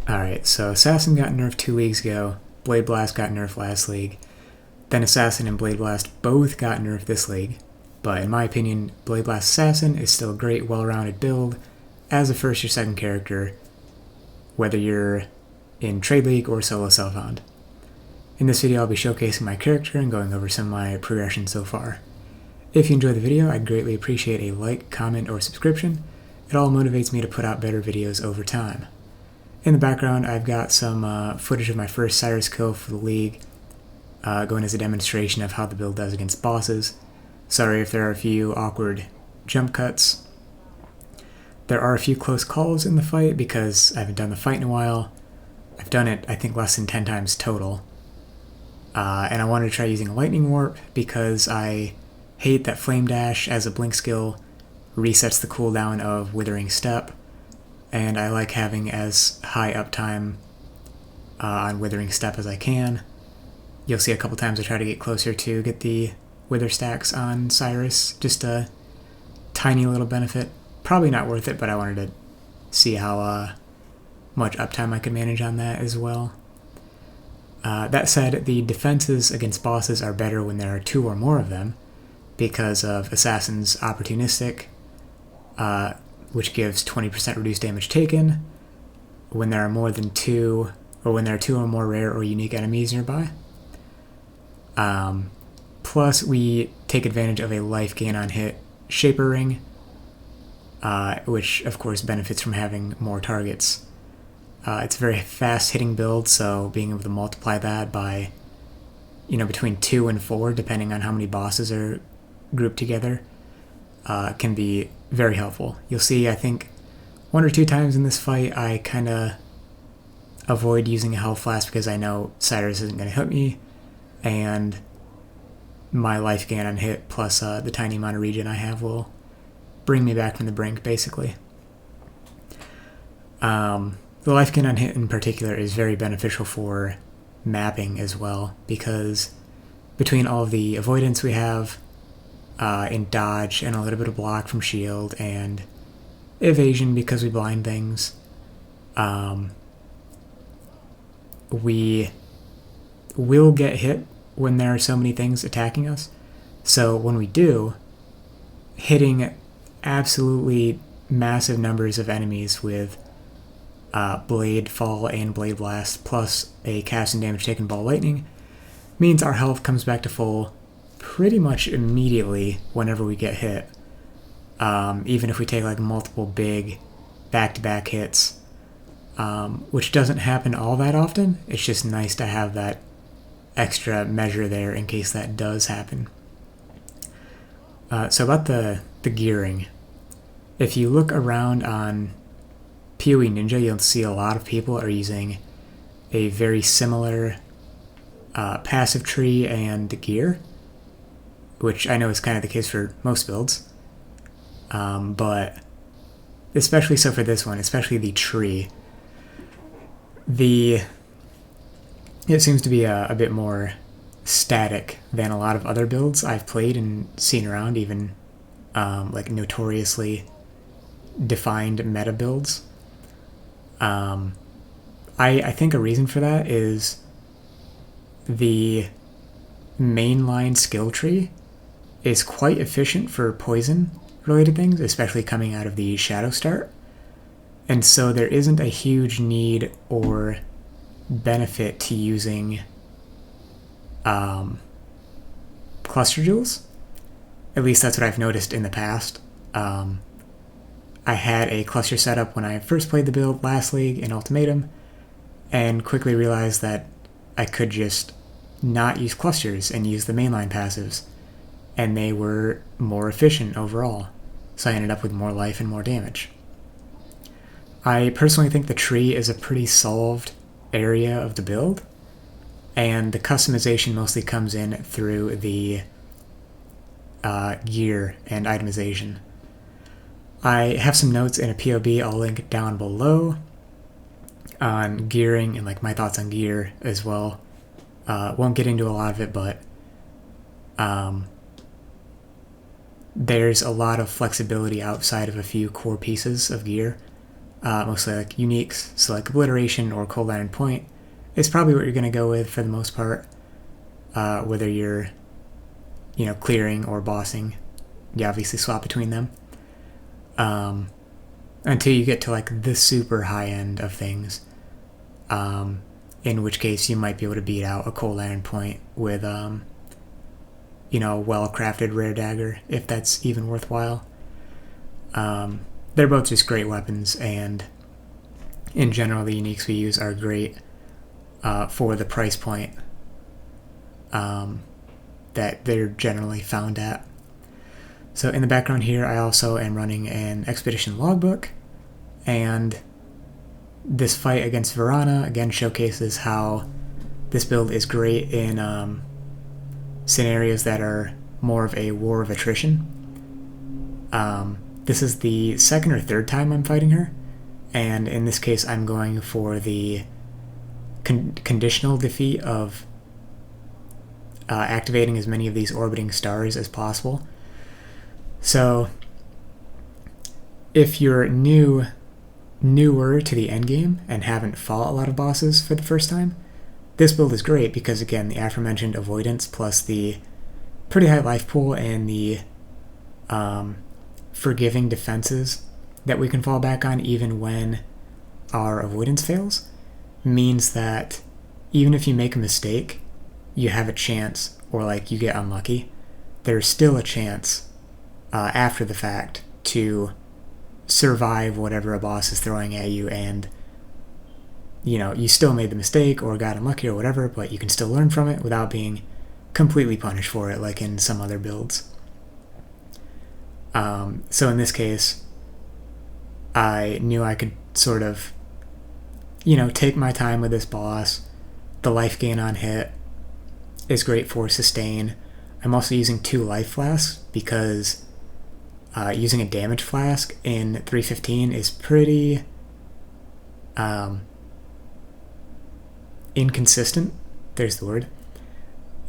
Alright, so Assassin got nerfed 2 leagues ago, Blade Blast got nerfed last league, then Assassin and Blade Blast both got nerfed this league, but in my opinion, Blade Blast Assassin is still a great, well-rounded build as a first or second character, whether you're in Trade League or solo self-found. In this video, I'll be showcasing my character and going over some of my progression so far. If you enjoyed the video, I'd greatly appreciate a like, comment, or subscription. It all motivates me to put out better videos over time. In the background, I've got some footage of my first Cyrus kill for the league, going as a demonstration of how the build does against bosses. Sorry if there are a few awkward jump cuts. There are a few close calls in the fight because I haven't done the fight in a while. I've done it, I think, less than 10 times total. And I wanted to try using Lightning Warp because I hate that Flame Dash as a blink skill resets the cooldown of Withering Step, and I like having as high uptime on Withering Step as I can. You'll see a couple times I try to get closer to get the Wither stacks on Cyrus, just a tiny little benefit. Probably not worth it, but I wanted to see how much uptime I could manage on that as well. That said, the defenses against bosses are better when there are 2 or more of them, because of Assassin's Opportunistic, which gives 20% reduced damage taken when there are more than 2, or when there are 2 or more rare or unique enemies nearby. Plus, we take advantage of a life gain on hit Shaper Ring, which of course benefits from having more targets. It's a very fast hitting build, so being able to multiply that by, between 2 and 4, depending on how many bosses are grouped together, can be very helpful. You'll see, I think, 1 or 2 times in this fight I kind of avoid using a health flask because I know Cyrus isn't going to hit me, and my life gain on hit plus the tiny amount of regen I have will bring me back from the brink, basically. The life gain on hit in particular is very beneficial for mapping as well, because between all of the avoidance we have in dodge and a little bit of block from shield and evasion because we blind things, we will get hit when there are so many things attacking us. So when we do, hitting absolutely massive numbers of enemies with Bladefall and Blade Blast plus a cast and damage taken ball lightning means our health comes back to full pretty much immediately whenever we get hit. Even if we take like multiple big back-to-back hits, which doesn't happen all that often. It's just nice to have that extra measure there in case that does happen. So about the gearing, if you look around on PoE Ninja, you'll see a lot of people are using a very similar passive tree and gear, which I know is kind of the case for most builds, but especially so for this one, especially the tree. It seems to be a bit more static than a lot of other builds I've played and seen around, even like notoriously defined meta builds. I think a reason for that is the mainline skill tree is quite efficient for poison related things, especially coming out of the shadow start, and so there isn't a huge need or benefit to using cluster jewels. At least that's what I've noticed in the past. I had a cluster setup when I first played the build last league in Ultimatum, and quickly realized that I could just not use clusters and use the mainline passives, and they were more efficient overall, so I ended up with more life and more damage. I personally think the tree is a pretty solved area of the build, and the customization mostly comes in through the gear and itemization. I have some notes in a POB I'll link down below on gearing and like my thoughts on gear as well. Won't get into a lot of it, but there's a lot of flexibility outside of a few core pieces of gear. mostly like uniques, so like Obliteration or Cold Iron Point is probably what you're going to go with for the most part, whether you're, clearing or bossing. You obviously swap between them. Until you get to like the super high end of things, in which case you might be able to beat out a Cold Iron Point with, a well-crafted rare dagger, if that's even worthwhile. They're both just great weapons, and in general the uniques we use are great for the price point that they're generally found at. So in the background here, I also am running an Expedition Logbook, and this fight against Varana again showcases how this build is great in scenarios that are more of a war of attrition. This is the second or third time I'm fighting her, and in this case I'm going for the conditional defeat of activating as many of these orbiting stars as possible. So if you're newer to the endgame and haven't fought a lot of bosses for the first time, this build is great because, again, the aforementioned avoidance plus the pretty high life pool and the forgiving defenses that we can fall back on even when our avoidance fails means that even if you make a mistake, you have a chance, or like you get unlucky, there's still a chance after the fact to survive whatever a boss is throwing at you, and you still made the mistake or got unlucky or whatever, but you can still learn from it without being completely punished for it like in some other builds. So in this case, I knew I could sort of take my time with this boss. The life gain on hit is great for sustain. I'm also using 2 life flasks because using a damage flask in 315 is pretty inconsistent, there's the word,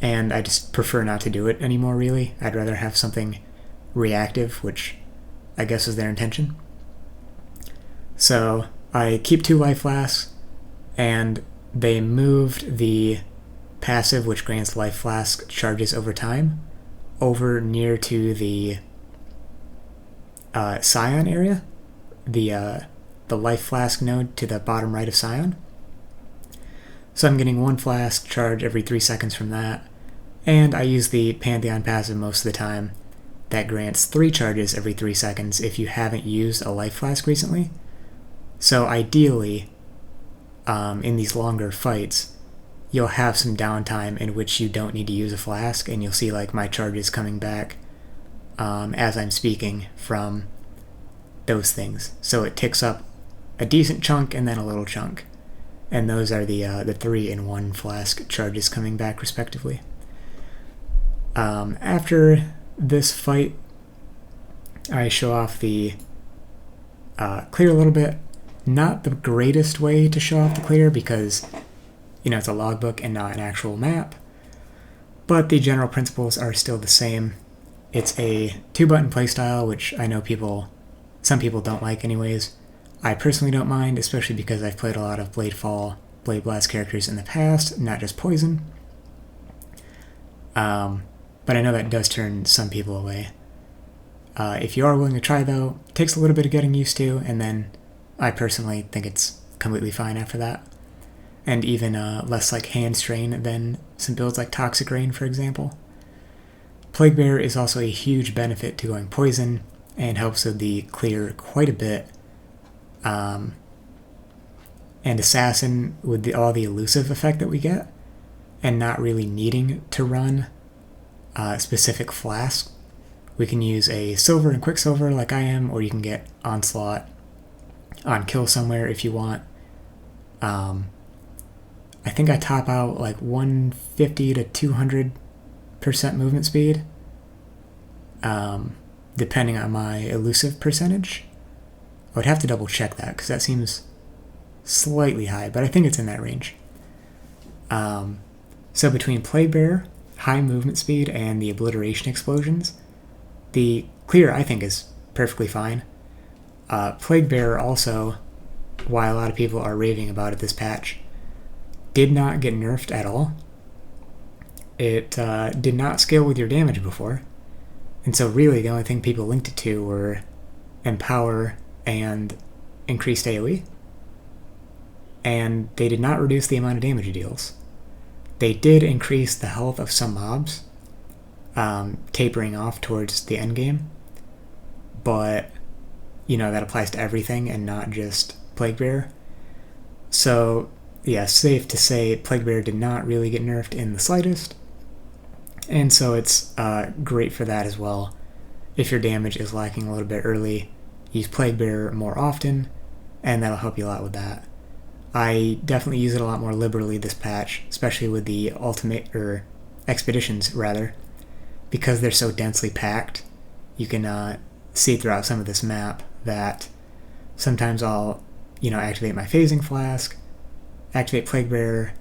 and I just prefer not to do it anymore, really. I'd rather have something reactive, which I guess is their intention. So I keep 2 life flasks, and they moved the passive, which grants life flask charges over time, over near to the Scion area, the life flask node to the bottom right of Scion. So I'm getting 1 flask charge every 3 seconds from that, and I use the Pantheon passive most of the time that grants 3 charges every 3 seconds if you haven't used a life flask recently. So ideally, in these longer fights, you'll have some downtime in which you don't need to use a flask, and you'll see like my charges coming back as I'm speaking from those things. So it ticks up a decent chunk and then a little chunk, and those are the 3 and 1 flask charges coming back respectively. After this fight, I show off the clear a little bit. Not the greatest way to show off the clear because it's a logbook and not an actual map, but the general principles are still the same. It's a 2-button playstyle, which I know some people don't like anyways. I personally don't mind, especially because I've played a lot of Bladefall Blade Blast characters in the past, not just Poison. But I know that does turn some people away. If you are willing to try, though, it takes a little bit of getting used to, and then I personally think it's completely fine after that. And even less like hand strain than some builds like Toxic Rain, for example. Plague Bearer is also a huge benefit to going Poison, and helps with the clear quite a bit. And Assassin with all the elusive effect that we get, and not really needing to run specific flasks. We can use a Silver and Quicksilver like I am, or you can get Onslaught on Kill Somewhere if you want. I think I top out like 150 to 200% movement speed, depending on my elusive percentage. I would have to double check that because that seems slightly high, but I think it's in that range. So between Plague Bearer, high movement speed, and the Obliteration explosions, the clear I think is perfectly fine. Plague Bearer also why a lot of people are raving about it this patch, did not get nerfed at all. It did not scale with your damage before, and so really the only thing people linked it to were Empower and increased AoE, and they did not reduce the amount of damage it deals. They did increase the health of some mobs, tapering off towards the end game, but that applies to everything and not just Plaguebearer. So yeah, safe to say Plaguebearer did not really get nerfed in the slightest, and so it's great for that as well. If your damage is lacking a little bit early, use Plaguebearer more often, and that'll help you a lot with that. I definitely use it a lot more liberally this patch, especially with the expeditions rather, because they're so densely packed. You can see throughout some of this map that sometimes I'll activate my phasing flask, activate Plaguebearer,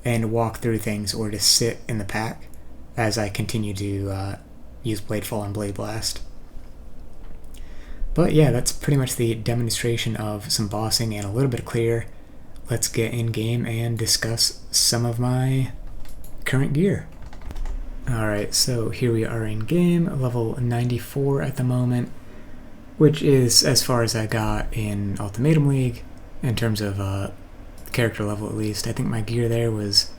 and walk through things, or just sit in the pack as I continue to use Bladefall and Blade Blast. But yeah, that's pretty much the demonstration of some bossing and a little bit of clear. Let's get in game and discuss some of my current gear. Alright, so here we are in game, level 94 at the moment, which is as far as I got in Ultimatum League, in terms of character level at least. I think my gear there was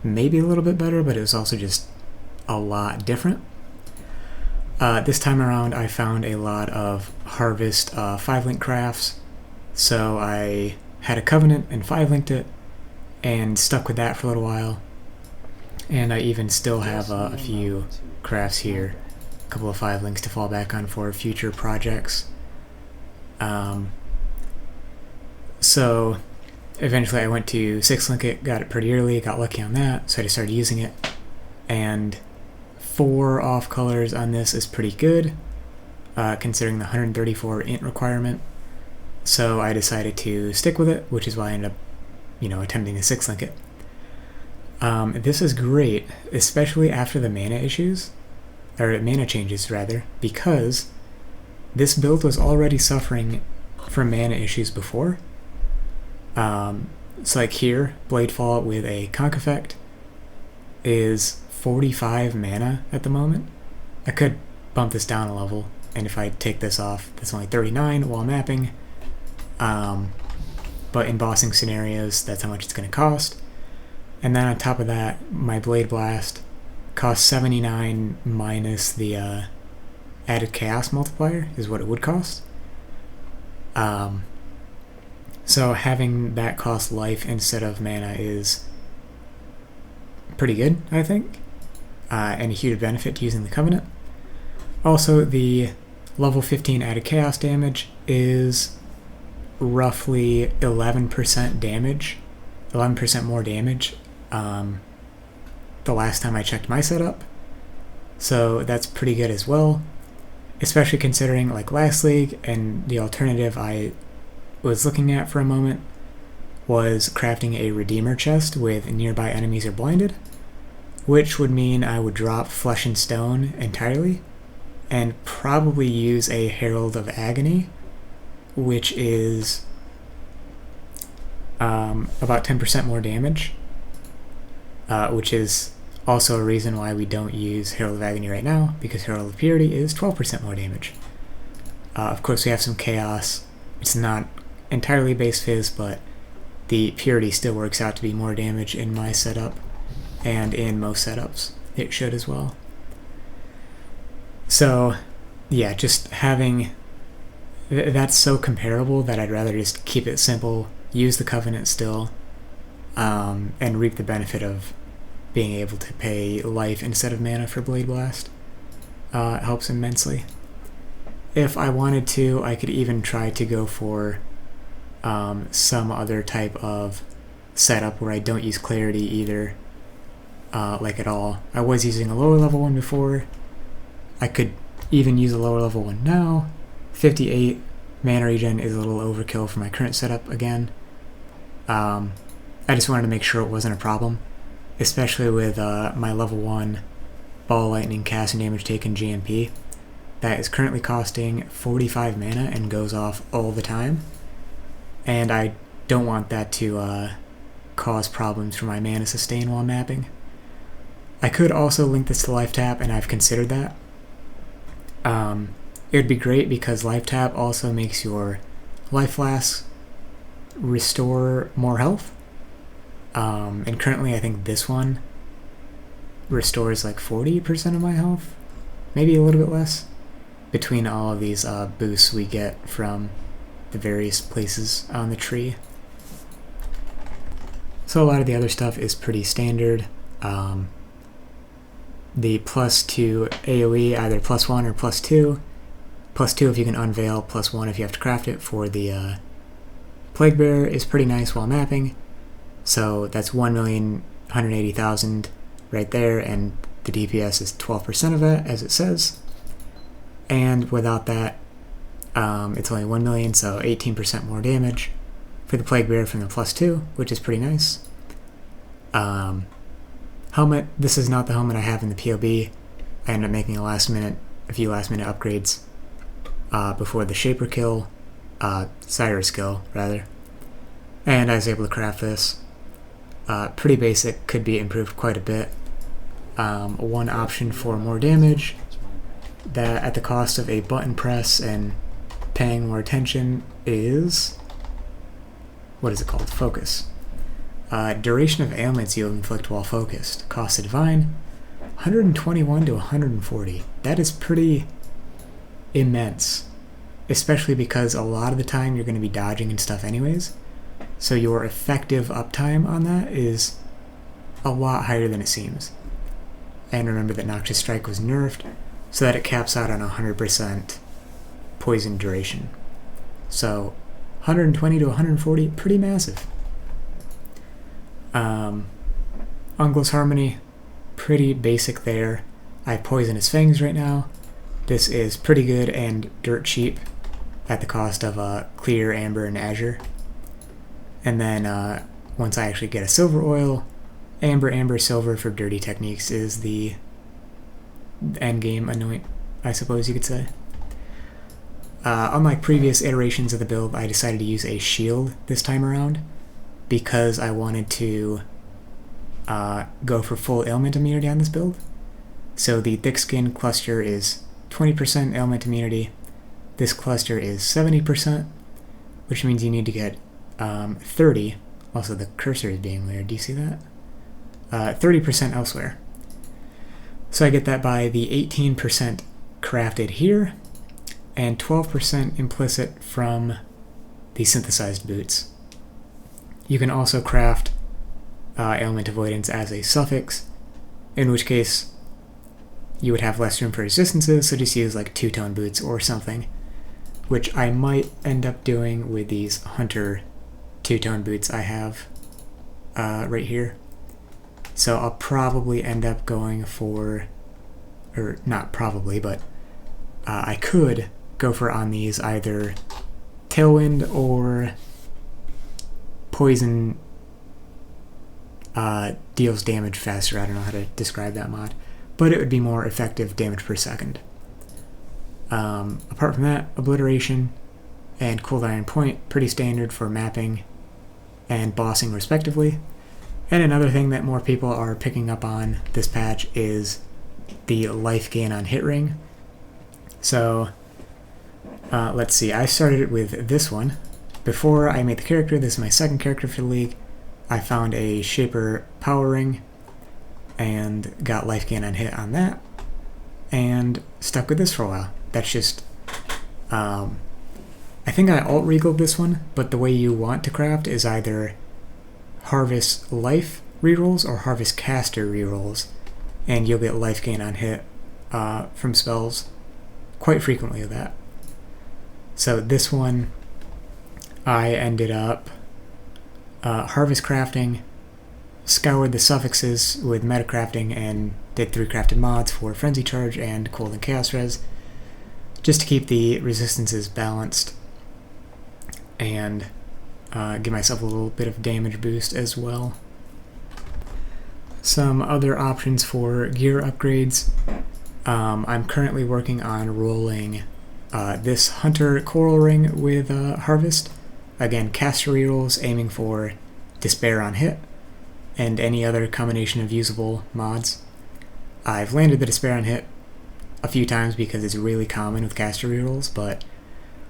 maybe a little bit better, but it was also just a lot different. This time around I found a lot of Harvest 5-link crafts, so I had a Covenant and 5-linked it, and stuck with that for a little while. And I even still have a few crafts here, a couple of 5-links to fall back on for future projects. So eventually I went to 6-link it, got it pretty early, got lucky on that, so I just started using it. And 4 off colors on this is pretty good, considering the 134 int requirement. So I decided to stick with it, which is why I ended up, attempting to 6-link it. This is great, especially after the mana changes rather, because this build was already suffering from mana issues before. So like here, Bladefall with a conk effect is 45 mana at the moment. I could bump this down a level, and if I take this off, that's only 39 while mapping. But in bossing scenarios, that's how much it's going to cost. And then on top of that, my Blade Blast costs 79 minus the added chaos multiplier is what it would cost. So having that cost life instead of mana is pretty good, I think, and a huge benefit to using the Covenant. Also, the level 15 added chaos damage is roughly 11% damage, 11% more damage the last time I checked my setup, so that's pretty good as well, especially considering like last league, and the alternative I was looking at for a moment was crafting a Redeemer chest with nearby enemies are blinded, which would mean I would drop Flesh and Stone entirely and probably use a Herald of Agony, which is about 10% more damage, which is also a reason why we don't use Herald of Agony right now, because Herald of Purity is 12% more damage. Of course we have some Chaos. It's not entirely base fizz, but the Purity still works out to be more damage in my setup, and in most setups it should as well. So yeah, just having that's so comparable that I'd rather just keep it simple, use the Covenant still, and reap the benefit of being able to pay life instead of mana for Blade Blast. It helps immensely. If I wanted to, I could even try to go for some other type of setup where I don't use Clarity either, like at all. I was using a lower level one before. I could even use a lower level one now. 58 mana regen is a little overkill for my current setup again. I just wanted to make sure it wasn't a problem, especially with my level 1 Ball Lightning cast and damage taken GMP. That is currently costing 45 mana and goes off all the time. and I don't want that to cause problems for my mana sustain while mapping. I could also link this to life tap, and I've considered that. It would be great because life tap also makes your life flasks restore more health. And currently I think this one restores like 40% of my health, maybe a little bit less, between all of these boosts we get from the various places on the tree. So a lot of the other stuff is pretty standard. The +2 AoE, either +1 or +2. +2 if you can unveil, +1 if you have to craft it for the Plague Bearer is pretty nice while mapping. So that's 1,180,000 right there, and the DPS is 12% of that, as it says. And without that, it's only 1 million, so 18% more damage for the Plague Bearer from the +2, which is pretty nice. Helmet, this is not the helmet I have in the POB. I ended up making a few last minute upgrades before the Shaper kill, Cyrus kill, rather. And I was able to craft this. Pretty basic, could be improved quite a bit. One option for more damage, that at the cost of a button press and paying more attention, is, what is it called? Focus. Duration of ailments you'll inflict while focused. Cost of Divine, 121 to 140. That is pretty immense, especially because a lot of the time you're going to be dodging and stuff anyways, so your effective uptime on that is a lot higher than it seems. And remember that Noxious Strike was nerfed, so that it caps out on 100% poison duration. So 120 to 140, pretty massive. Unglo's Harmony, pretty basic there. I have Poisonous Fangs right now. This is pretty good and dirt cheap at the cost of Clear, Amber, and Azure. And then once I actually get a Silver Oil, Amber, Silver for dirty techniques is the endgame anoint, I suppose you could say. Unlike previous iterations of the build, I decided to use a shield this time around because I wanted to go for full ailment immunity on this build. So the Thick Skin cluster is 20% ailment immunity. This cluster is 70%, which means you need to get 30. Also, the cursor is being weird. Do you see that? 30% elsewhere. So I get that by the 18% crafted here and 12% implicit from the synthesized boots. You can also craft ailment avoidance as a suffix, in which case you would have less room for resistances, so just use like two-tone boots or something, which I might end up doing with these Hunter two-tone boots I have right here. So I'll probably end up going for, or not probably, but I could go for on these either Tailwind or Poison deals damage faster. I don't know how to describe that mod, but it would be more effective damage per second. Apart from that, Obliteration and Cold Iron Point, pretty standard for mapping and bossing respectively. And another thing that more people are picking up on this patch is the life gain on hit ring. So let's see, I started with this one. Before I made the character, this is my second character for the league, I found a Shaper power ring and got life gain on hit on that, and stuck with this for a while. That's just, I think I alt-regaled this one, but the way you want to craft is either Harvest Life rerolls or Harvest Caster rerolls, and you'll get life gain on hit from spells quite frequently with that. So this one, I ended up harvest crafting, scoured the suffixes with metacrafting, and did 3 crafted mods for Frenzy Charge and Cold and Chaos Res, just to keep the resistances balanced and give myself a little bit of damage boost as well. Some other options for gear upgrades. I'm currently working on rolling this Hunter Coral Ring with Harvest. again, caster rerolls aiming for Despair on hit, and any other combination of usable mods. I've landed the Despair on hit a few times because it's really common with caster rerolls, but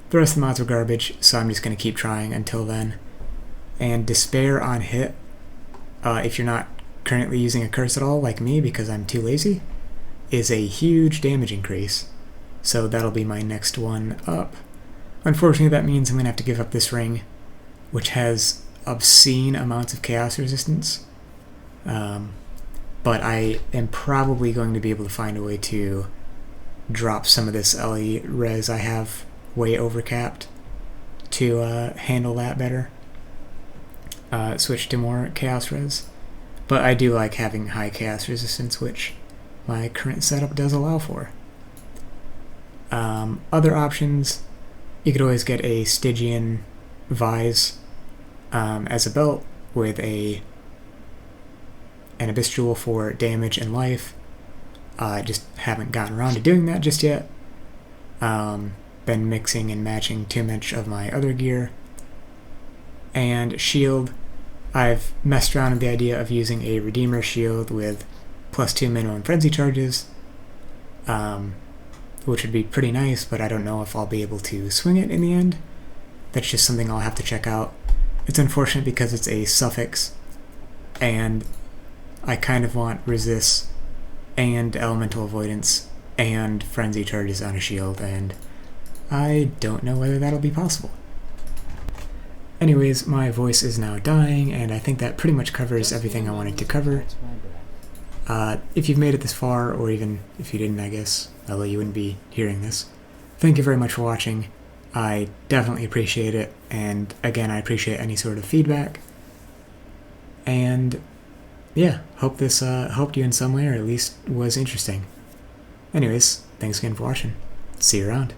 the rest of the mods were garbage, so I'm just going to keep trying until then. And Despair on hit, if you're not currently using a curse at all, like me because I'm too lazy, is a huge damage increase. So that'll be my next one up. Unfortunately, that means I'm going to have to give up this ring, which has obscene amounts of chaos resistance. But I am probably going to be able to find a way to drop some of this LE res I have way overcapped to handle that better. Switch to more chaos res. But I do like having high chaos resistance, which my current setup does allow for. Other options, you could always get a Stygian Vise as a belt with an Abyss Jewel for damage and life. I just haven't gotten around to doing that just yet. Been mixing and matching too much of my other gear. And shield, I've messed around with the idea of using a Redeemer shield with +2 minimum frenzy charges, which would be pretty nice, but I don't know if I'll be able to swing it in the end. That's just something I'll have to check out. It's unfortunate because it's a suffix, and I kind of want resist and elemental avoidance and frenzy charges on a shield, and I don't know whether that'll be possible. Anyways, my voice is now dying, and I think that pretty much covers everything I wanted to cover. If you've made it this far, or even if you didn't, I guess, although you wouldn't be hearing this, thank you very much for watching. I definitely appreciate it, and again, I appreciate any sort of feedback. And yeah, hope this helped you in some way, or at least was interesting. Anyways, thanks again for watching. See you around.